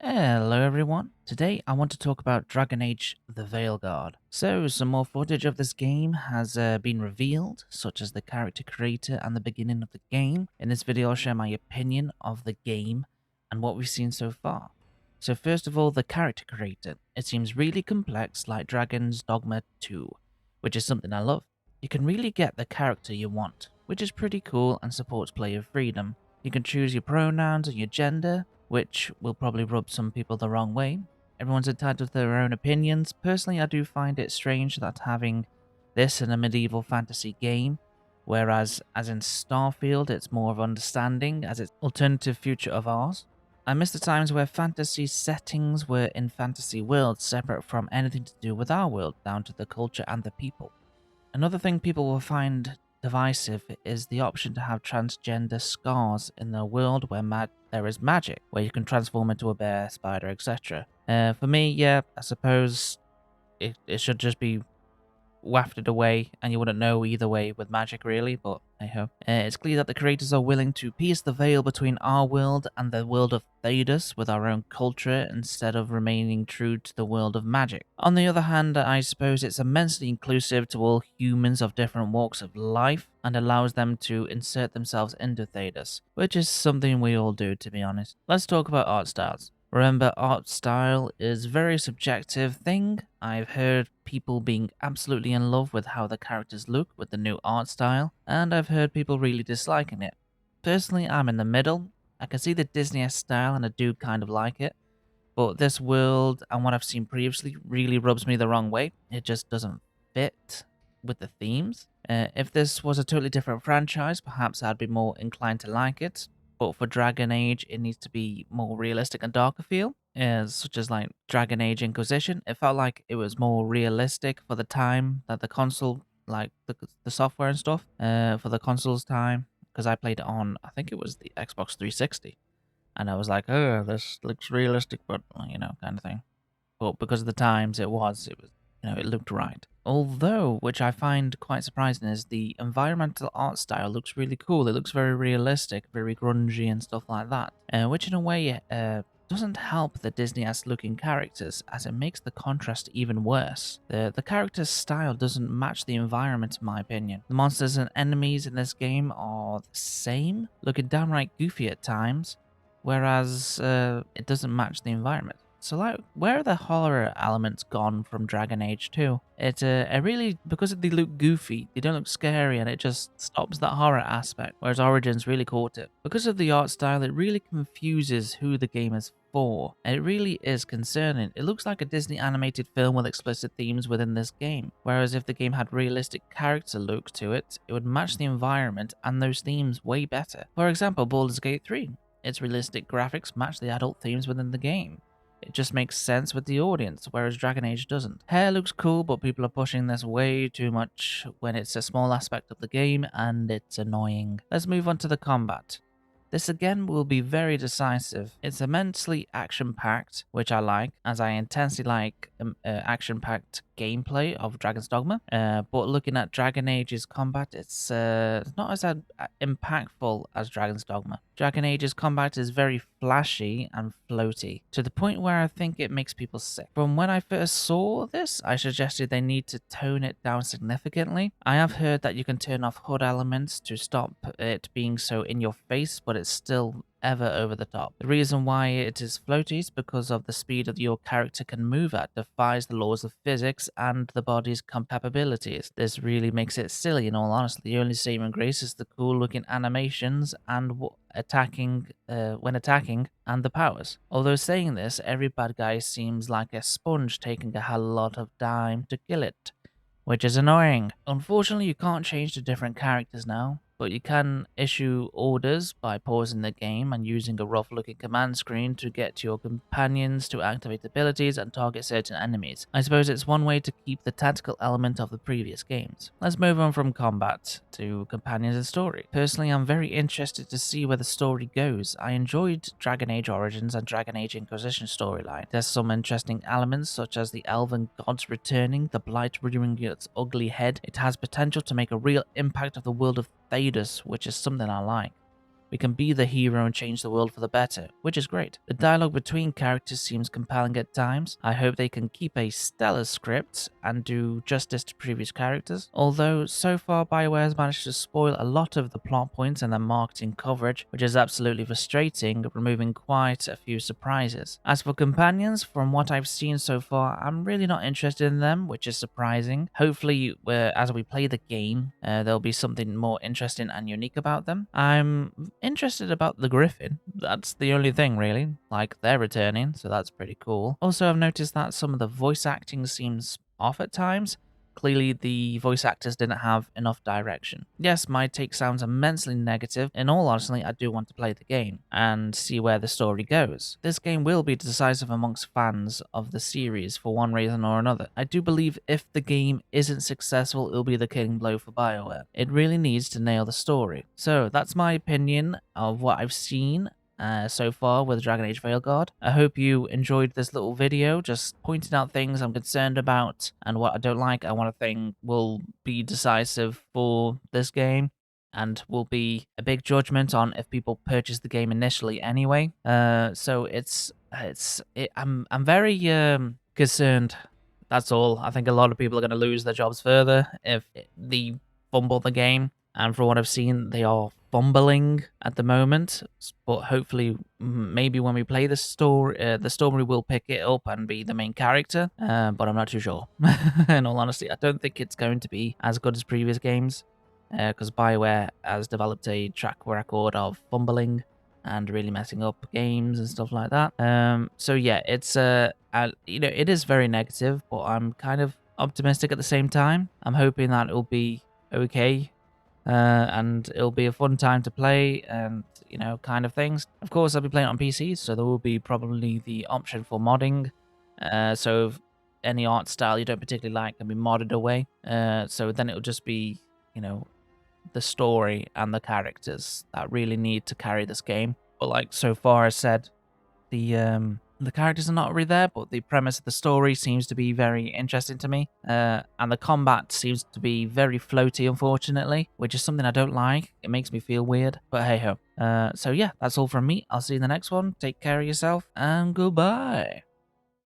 Hello everyone. Today I want to talk about Dragon Age the Veilguard. So some more footage of this game has been revealed, such as the character creator and the beginning of the game. In this video I'll share my opinion of the game and what we've seen so far. So first of all, the character creator. It seems really complex like Dragon's Dogma 2, which is something I love. You can really get the character you want, which is pretty cool and supports player freedom. You can choose your pronouns and your gender, which will probably rub some people the wrong way. Everyone's entitled to their own opinions. Personally, I do find it strange that having this in a medieval fantasy game, whereas as in Starfield, it's more of understanding as it's alternative future of ours. I miss the times where fantasy settings were in fantasy worlds separate from anything to do with our world, down to the culture and the people. Another thing people will find divisive is the option to have transgender scars in a world where there is magic, where you can transform into a bear, spider, etc. For me, yeah, I suppose it should just be wafted away, and you wouldn't know either way with magic, really, but hey ho. It's clear that the creators are willing to pierce the veil between our world and the world of Thedas with our own culture instead of remaining true to the world of magic. On the other hand, I suppose it's immensely inclusive to all humans of different walks of life and allows them to insert themselves into Thedas, which is something we all do, to be honest. Let's talk about art styles. Remember, art style is a very subjective thing. I've heard people being absolutely in love with how the characters look with the new art style, and I've heard people really disliking it. Personally, I'm in the middle. I can see the Disney-esque style and I do kind of like it, but this world and what I've seen previously really rubs me the wrong way. It just doesn't fit with the themes. If this was a totally different franchise, perhaps I'd be more inclined to like it. But for Dragon Age, it needs to be more realistic and darker feel, such as like Dragon Age Inquisition. It felt like it was more realistic for the time that the console, like the software and stuff, for the console's time. Because I played it on, I think it was the Xbox 360, and I was like, oh, this looks realistic, but kind of thing. But because of the times, it looked right. Although, which I find quite surprising, is the environmental art style looks really cool. It looks very realistic, very grungy and stuff like that, which in a way doesn't help the Disney-esque looking characters, as it makes the contrast even worse. The character's style doesn't match the environment, in my opinion. The monsters and enemies in this game are the same, looking downright goofy at times, whereas it doesn't match the environment. So, like, where are the horror elements gone from Dragon Age 2? It really, because they look goofy, they don't look scary, and it just stops that horror aspect, whereas Origins really caught it. Because of the art style, it really confuses who the game is for, and it really is concerning. It looks like a Disney animated film with explicit themes within this game, whereas if the game had realistic character look to it, it would match the environment and those themes way better. For example, Baldur's Gate 3. Its realistic graphics match the adult themes within the game. It just makes sense with the audience, whereas Dragon Age doesn't. Hair looks cool, but people are pushing this way too much when it's a small aspect of the game, and it's annoying. Let's move on to the combat. This again will be very decisive. It's immensely action-packed, which I like, as I intensely like action-packed gameplay of Dragon's Dogma. But looking at Dragon Age's combat, it's not as impactful as Dragon's Dogma. Dragon Age's combat is very flashy and floaty, to the point where I think it makes people sick. From when I first saw this, I suggested they need to tone it down significantly. I have heard that you can turn off HUD elements to stop it being so in your face, but it's still ever over the top. The reason why it is floaty is because of the speed that your character can move at defies the laws of physics and the body's capabilities. This really makes it silly, in all honesty. The only saving grace is the cool looking animations and when attacking and the powers. Although saying this, every bad guy seems like a sponge taking a hell lot of time to kill it, which is annoying. Unfortunately, you can't change to different characters now, but you can issue orders by pausing the game and using a rough looking command screen to get to your companions to activate abilities and target certain enemies. I suppose it's one way to keep the tactical element of the previous games. Let's move on from combat to companions and story. Personally, I'm very interested to see where the story goes. I enjoyed Dragon Age Origins and Dragon Age Inquisition storyline. There's some interesting elements such as the elven gods returning, the blight rearing its ugly head. It has potential to make a real impact of the world of Thedas, which is something I like. We can be the hero and change the world for the better, which is great. The dialogue between characters seems compelling at times. I hope they can keep a stellar script and do justice to previous characters. Although, so far BioWare has managed to spoil a lot of the plot points and their marketing coverage, which is absolutely frustrating, removing quite a few surprises. As for companions, from what I've seen so far, I'm really not interested in them, which is surprising. Hopefully, as we play the game, there'll be something more interesting and unique about them. I'm interested about the Griffin. That's the only thing, really. Like, they're returning, so that's pretty cool. Also, I've noticed that some of the voice acting seems off at times. Clearly, the voice actors didn't have enough direction. Yes, my take sounds immensely negative. In all honesty, I do want to play the game and see where the story goes. This game will be decisive amongst fans of the series for one reason or another. I do believe if the game isn't successful, it'll be the killing blow for BioWare. It really needs to nail the story. So that's my opinion of what I've seen so far with Dragon Age Veilguard. I hope you enjoyed this little video, just pointing out things I'm concerned about and what I don't like and what I think will be decisive for this game and will be a big judgment on if people purchase the game initially anyway. So I'm very concerned. That's all. I think a lot of people are going to lose their jobs further if they fumble the game. And from what I've seen, they are fumbling at the moment. But hopefully, maybe when we play the story will pick it up and be the main character. But I'm not too sure. In all honesty, I don't think it's going to be as good as previous games. Because BioWare has developed a track record of fumbling and really messing up games and stuff like that. So yeah, it's it is very negative, but I'm kind of optimistic at the same time. I'm hoping that it'll be okay. And it'll be a fun time to play and, kind of things. Of course, I'll be playing it on PC, so there will be probably the option for modding. So if any art style you don't particularly like can be modded away. So then it'll just be, the story and the characters that really need to carry this game. But like so far I said, the characters are not really there, but the premise of the story seems to be very interesting to me. And the combat seems to be very floaty, unfortunately, which is something I don't like. It makes me feel weird, but hey ho. So yeah, that's all from me. I'll see you in the next one. Take care of yourself, and goodbye.